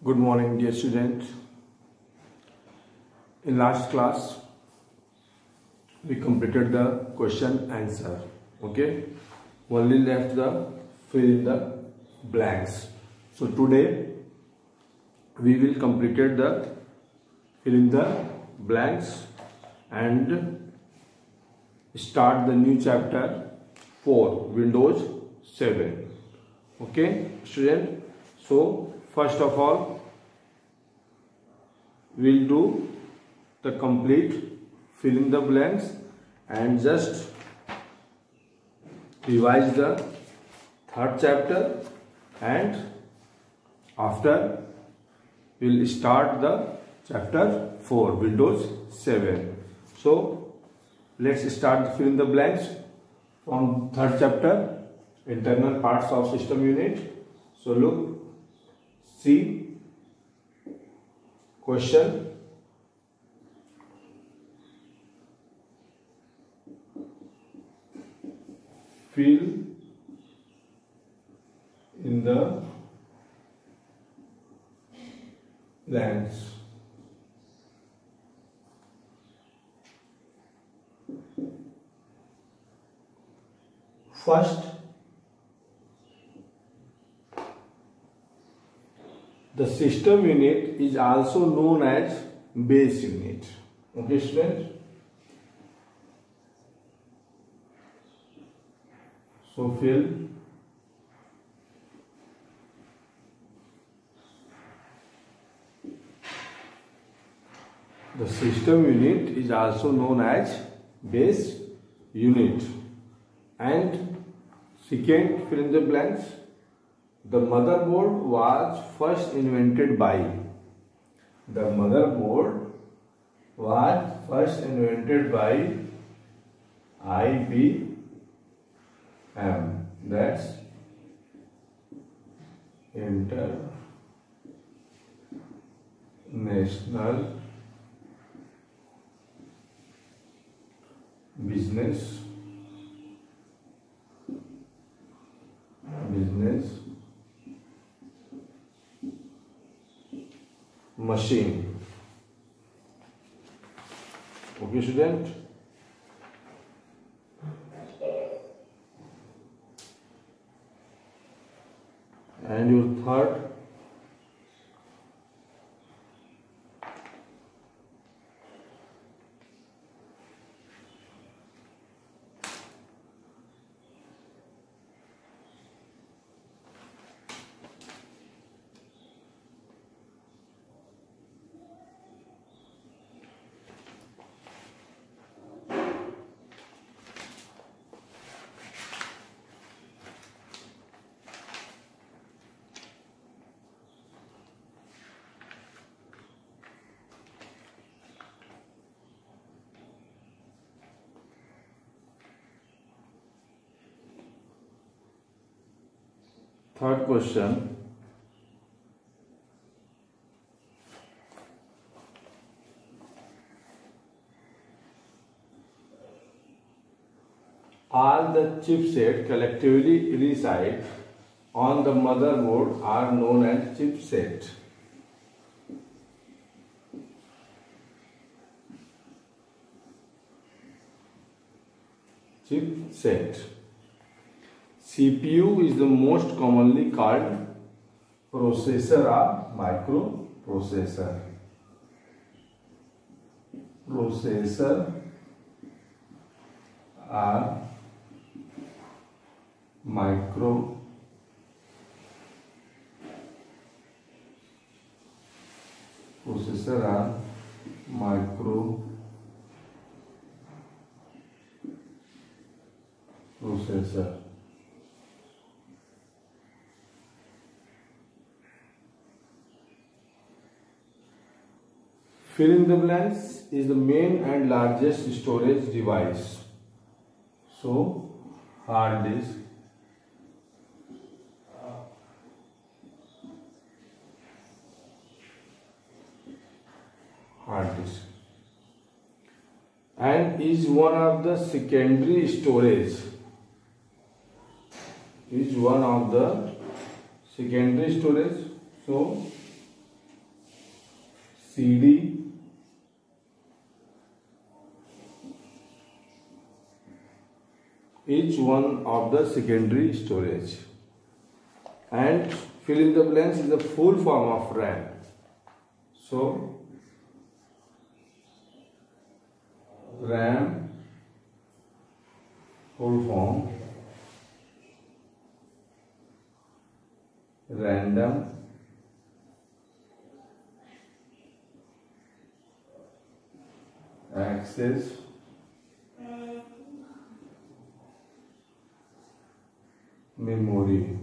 Good morning, dear student. In last class, we completed the question answer. Okay, only left the fill in the blanks. So today we will completed the fill in the blanks and start the new chapter 4, Windows 7. Okay, student. So first of all, we'll do the complete fill in the blanks and just revise the third chapter, and after we'll start the chapter 4, Windows 7. So let's start the fill in the blanks from third chapter, internal parts of system unit. So look, see question. Fill in the blanks. First, the system unit is also known as base unit. Okay, students? So fill the system unit is also known as base unit. And second, fill in the blanks. The motherboard was first invented by. The motherboard was first invented by IBM. That's International Business Machine. Okay, student? And your third, third question. All the chipset collectively reside on the motherboard are known as chipset. CPU is the most commonly called processor or microprocessor. Processor or microprocessor. Fill in the blanks is the main and largest storage device. So, hard disk. And is one of the secondary storage. So CD, each one of the secondary storage, and fill in the blanks is the full form of RAM. So RAM full form random access memory.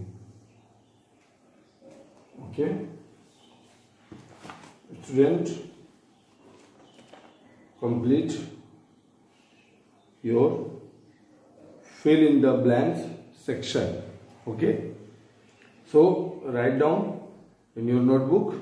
Okay, student, complete your fill in the blanks section. Okay, so write down in your notebook.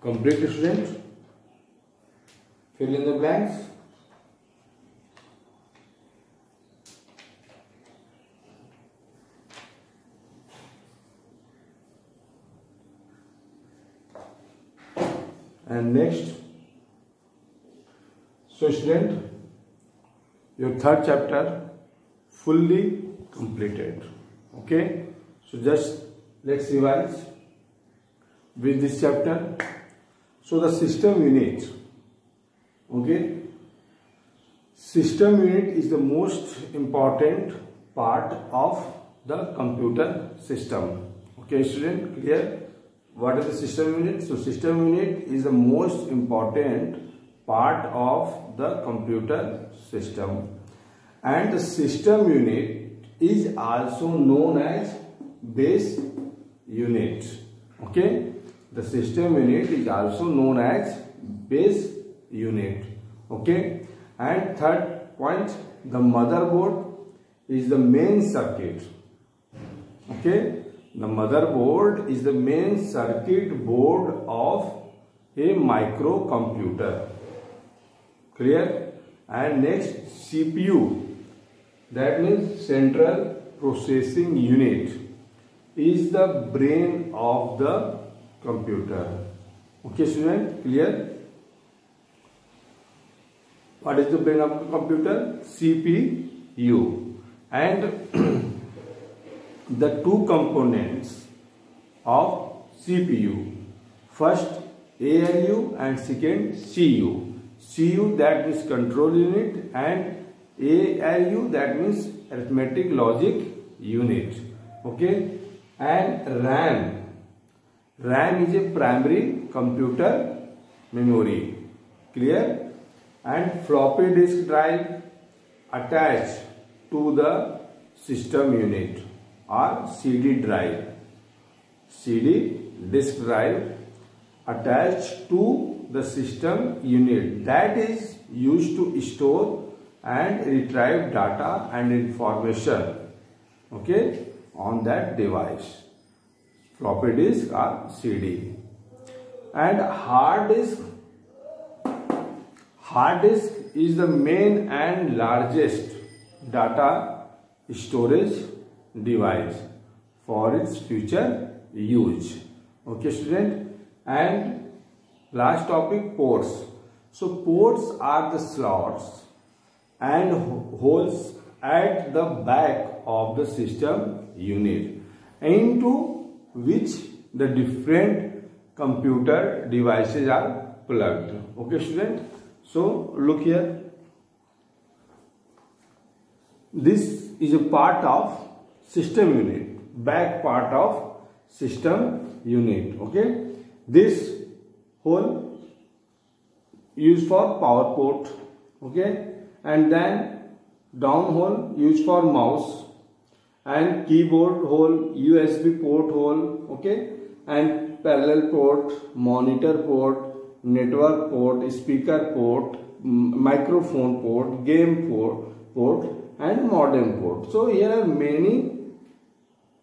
Complete, student. Fill in the blanks. And next, so student, your third chapter fully completed. Okay, so just let's revise with this chapter. So the system unit, okay, system unit is the most important part of the computer system. Okay, student, clear? What is the system unit? So system unit is the most important part of the computer system, and the system unit is also known as base unit. Okay, the system unit is also known as base unit. Okay, and third point, the motherboard is the main circuit. Okay, the motherboard is the main circuit board of a microcomputer. Clear? And next, CPU, that means central processing unit, is the brain of the computer. Okay, student, clear? What is the brain of the computer? CPU. And the two components of CPU, first ALU and second CU. CU, that means control unit, and ALU, that means arithmetic logic unit. Okay, and RAM. RAM is a primary computer memory. Clear? And floppy disk drive attached to the system unit, or CD drive. CD disk drive attached to the system unit, that is used to store and retrieve data and information, okay, on that device. Floppy disk or CD. And hard disk. Hard disk is the main and largest data storage device for its future use. Okay, student. And last topic, ports. So ports are the slots and holes at the back of the system unit into which the different computer devices are plugged. Okay, student. So look here. This is a part of system unit, back part of system unit. Okay, this hole used for power port. Okay, and then down hole used for mouse, and keyboard hole, USB port hole. Okay, and parallel port, monitor port, network port, speaker port, microphone port, game port and modem port. So here are many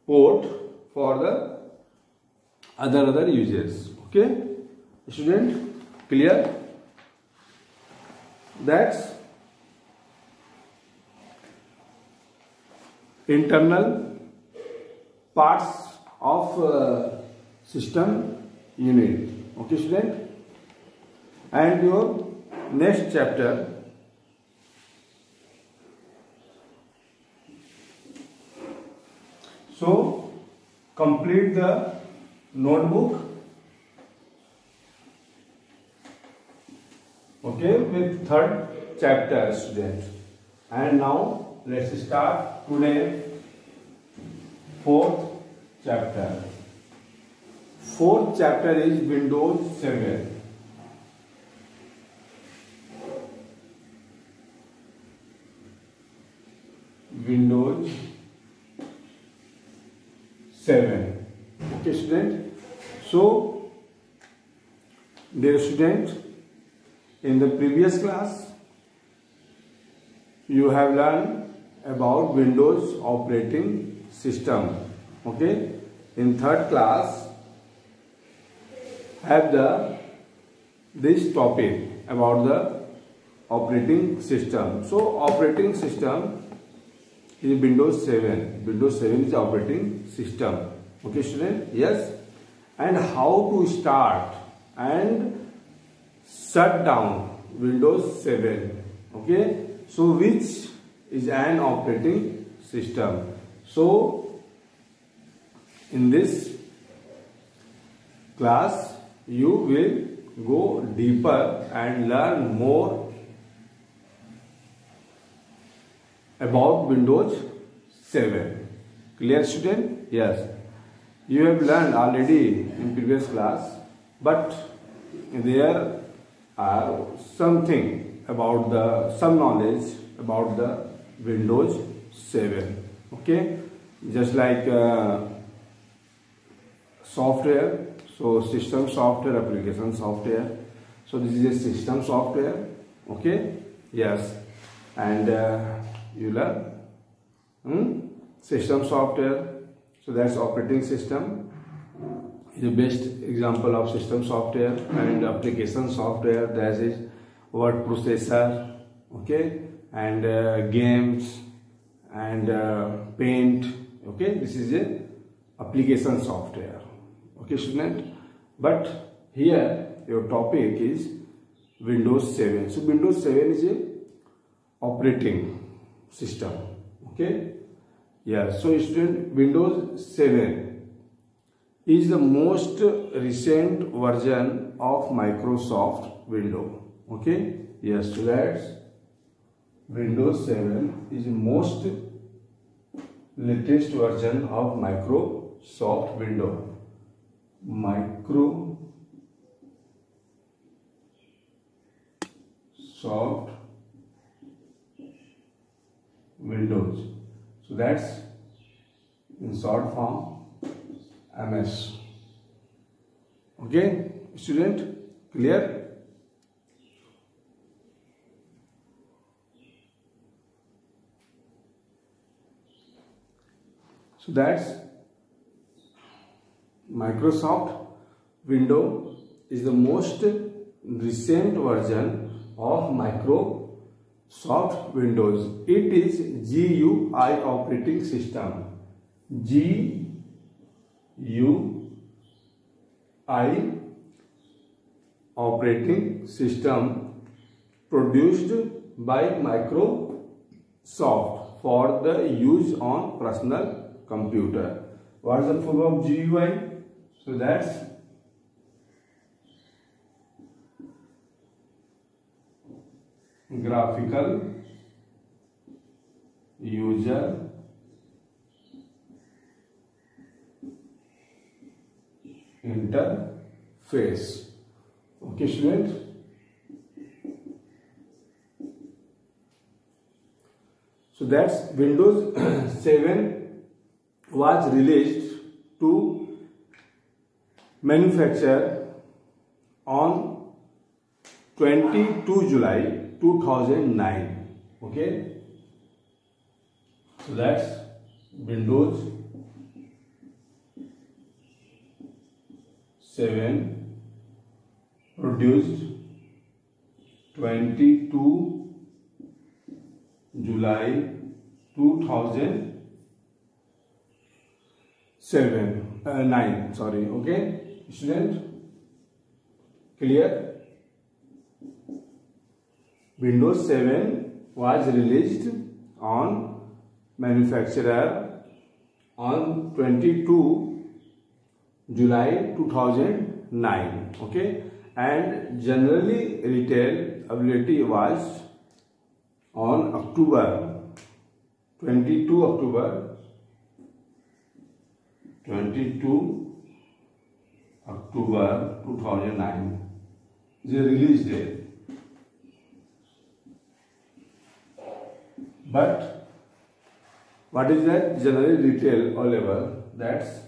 port for the other uses. Okay, student, clear? That's internal parts of system unit. Okay, student. And your next chapter, so complete the notebook, okay, with third chapter, student. And now let's start today fourth chapter. Fourth chapter is Windows 7. Windows 7. Okay, student. So, dear student, in the previous class, you have learned about Windows operating system. Okay. In third class, have this topic about the operating system. So, operating system is Windows 7. Windows 7 is operating system. Okay, student? Yes. And how to start and shut down Windows 7. Okay. So, which is an operating system? So, in this class, you will go deeper and learn more about Windows 7. Clear, student? Yes. You have learned already in previous class, but there are something about some knowledge about the Windows 7. Okay, just like software. So system software, application software. So this is a system software. Okay. Yes. And you learn system software. So that's operating system. The best example of system software. And application software, that is word processor. Okay. And games and paint. Okay. This is a application software. Okay, student. But here your topic is Windows 7. So Windows 7 is a operating system. Okay. Yeah. So student, Windows 7 is the most recent version of Microsoft Windows. Okay. Yes. So that's Windows 7 is the most latest version of Microsoft Windows. Microsoft Windows. So that's in short form MS. Okay, student, clear? So that's Microsoft Windows is the most recent version of Microsoft Windows. It is GUI operating system. GUI I operating system produced by Microsoft for the use on personal computer. What is the full of GUI? So that's graphical user interface. Okay, students. So that's Windows 7 was released to manufacture on 22 July 2009. Okay, so that's Windows 7 produced 22 July 2009. Sorry. Okay, student, clear? Windows 7 was released on manufacturer on 22 July 2009. Okay, and generally retail availability was on October 22 October 2009 the release date. But what is that generally retail available? That's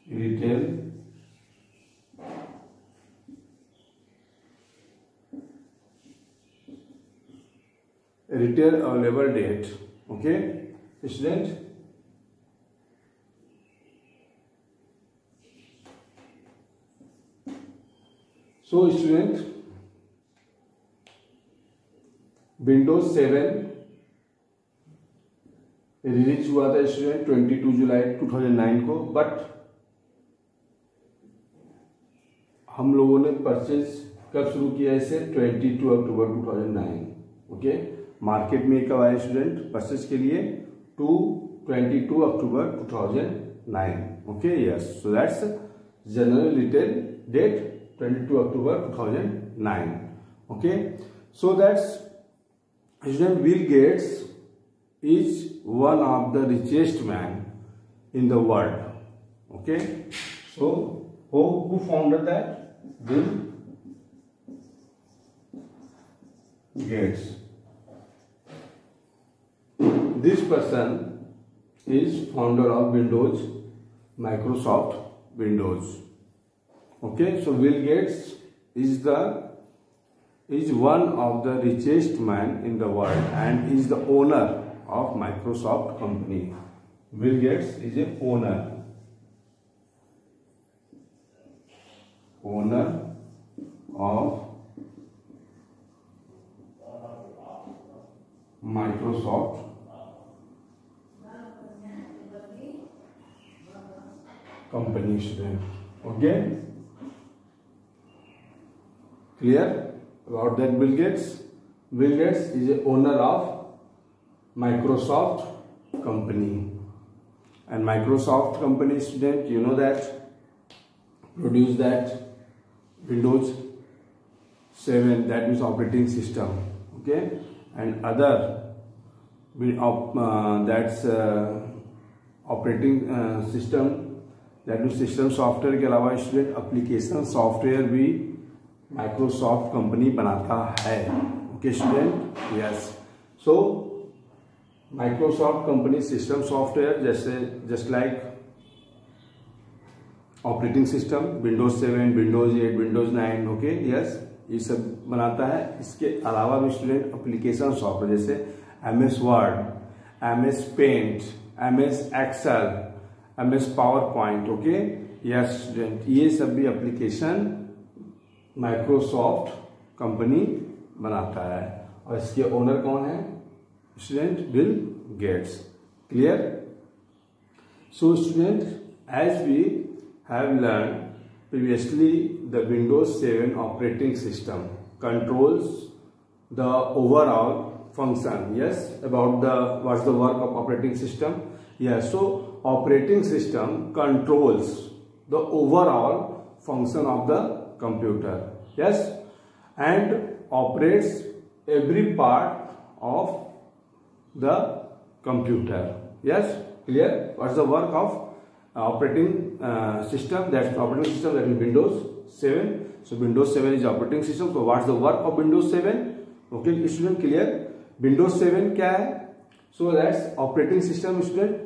retail available date. Okay, student. So student, Windows 7 release हुआ था student 22 जुलाई 2009 को, but हम लोगों ने purchase कब शुरू किया इसे? 22 अक्टूबर 2009. ओके, मार्केट में कब आया स्टूडेंट परचेज के लिए? 22 October 2009. Okay, yes. So that's general retail date 22 October 2009. Okay, so that's student Bill Gates is one of the richest man in the world. Okay, so who founded that? Bill Gates. This person is founder of Windows, Microsoft Windows. Okay, so Bill Gates is one of the richest man in the world and is the owner of Microsoft company. Bill Gates is a owner of Microsoft company student. Okay, clear about that? Bill Gates is a owner of Microsoft company, and Microsoft company student, you know that produce that Windows 7, that means operating system. Okay, and other that's operating system, that means system software के अलावा student application software भी Microsoft company बनाता है. Okay student, yes. So Microsoft company system software जैसे just like operating system Windows 7, Windows 8, Windows 9. Okay, yes, ये सब बनाता है. इसके अलावा भी स्टूडेंट एप्लीकेशन सॉफ्टवेयर जैसे MS Word, MS Paint, MS Excel, MS PowerPoint. Okay, yes student, ये सब भी एप्लीकेशन माइक्रोसॉफ्ट कंपनी बनाता है. और इसके ओनर कौन है student? Bill gets. Clear? So student, as we have learned previously, the Windows 7 operating system controls the overall function. Yes, about the what's the work of operating system. Yes, so operating system controls the overall function of the computer. Yes, and operates every part of the computer. Yes, clear? What's the work of operating system? That's operating system, that is Windows 7. So Windows 7 is operating system. So what's the work of Windows 7? Okay, student, clear? Windows 7 क्या है? So that's operating system. student,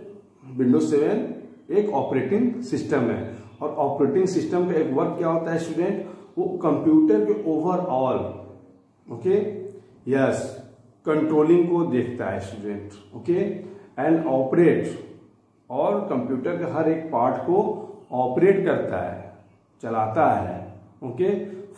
Windows 7 एक operating system है, और operating system का एक work क्या होता है स्टूडेंट? वो कंप्यूटर के ओवरऑल, ओके, यस, कंट्रोलिंग को देखता है स्टूडेंट, ओके, एंड ऑपरेट, और कंप्यूटर के हर एक पार्ट को ऑपरेट करता है, चलाता है, ओके।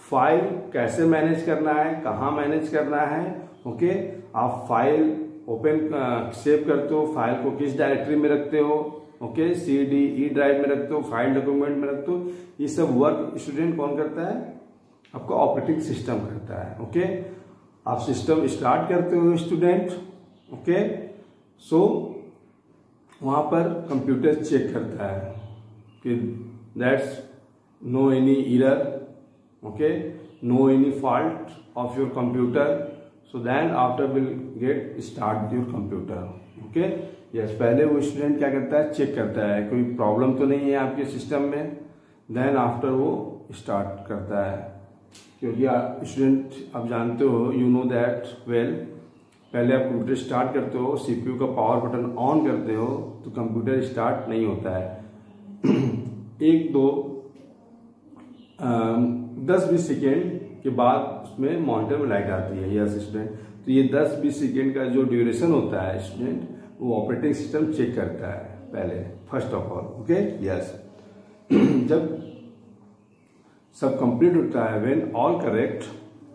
फाइल कैसे मैनेज करना है, कहाँ मैनेज करना है, ओके, आप फाइल ओपन सेव करते हो, फाइल को किस डायरेक्टरी में रखते हो, ओके, CD/E ड्राइव में रखते हो, फाइल डॉक्यूमेंट में रखते हो, ये सब वर्क स्टूडेंट कौन करता है? आपका ऑपरेटिंग सिस्टम करता है, ओके। आप सिस्टम स्टार्ट करते हो स्टूडेंट, ओके, सो वहां पर कंप्यूटर चेक करता है कि that's no any error, okay, no any fault of your computer, so then after will get start your computer, okay. Yes, पहले वो स्टूडेंट क्या करता है? चेक करता है कोई प्रॉब्लम तो नहीं है आपके सिस्टम में, देन आफ्टर वो स्टार्ट करता है। क्योंकि स्टूडेंट आप जानते हो, यू नो दैट वेल, पहले आप कंप्यूटर स्टार्ट करते हो, CPU का पावर बटन ऑन करते हो तो कंप्यूटर स्टार्ट नहीं होता है। 10-20 सेकेंड के बाद उसमें मॉनिटर में लाइट आती है। यस स्टूडेंट, तो ये 10-20 सेकेंड का जो ड्यूरेशन होता है स्टूडेंट, वो ऑपरेटिंग सिस्टम चेक करता है पहले, first of all, okay. Yes, जब सब कंप्लीट होता है, when all correct,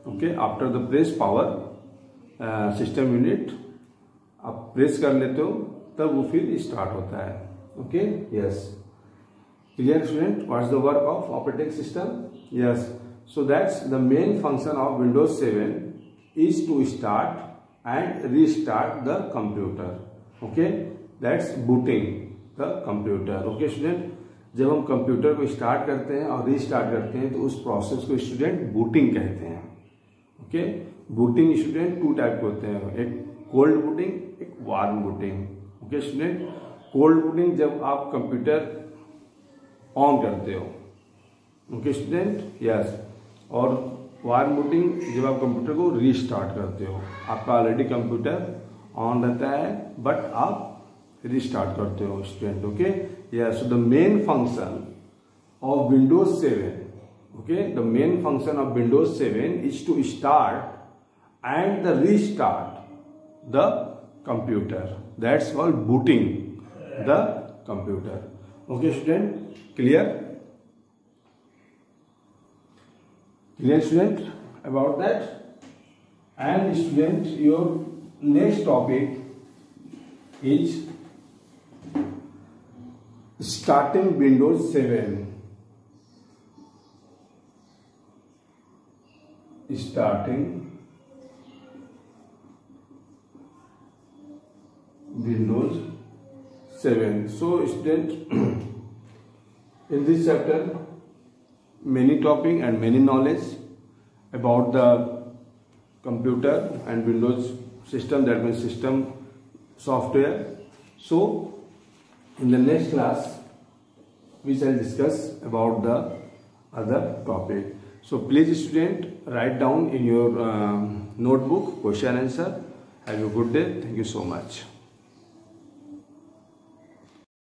okay, after the press power system unit, आप प्रेस कर लेते हो तब वो फिर स्टार्ट होता है, okay. Yes, clear student? What's the work of operating system? Yes, so that's the main function of Windows 7 is to start and restart the computer, okay, that's booting the computer, okay student। जब हम computer को start करते हैं और restart करते हैं तो उस प्रोसेस को स्टूडेंट बूटिंग कहते हैं, ओके। बूटिंग स्टूडेंट 2 टाइप के होते हैं, एक कोल्ड बूटिंग, एक warm booting, okay student. Cold booting जब आप कंप्यूटर ऑन करते हो, ओके स्टूडेंट, यस, और वार्म बूटिंग जब आप कंप्यूटर को रीस्टार्ट करते हो, आपका ऑलरेडी कंप्यूटर ऑन रहता है बट आप रीस्टार्ट करते हो student, okay. Yes, so the main function of Windows 7, okay, the main function of Windows 7 is to start and the restart the computer, that's called booting the computer, okay student, clear? Clear student about that? And student, your next topic is starting Windows 7. Starting Windows 7. So student, in this chapter many topic and many knowledge about the computer and Windows system, that means system software. So in the next class we shall discuss about the other topic. So please student, write down in your notebook question answer. Have a good day. Thank you so much.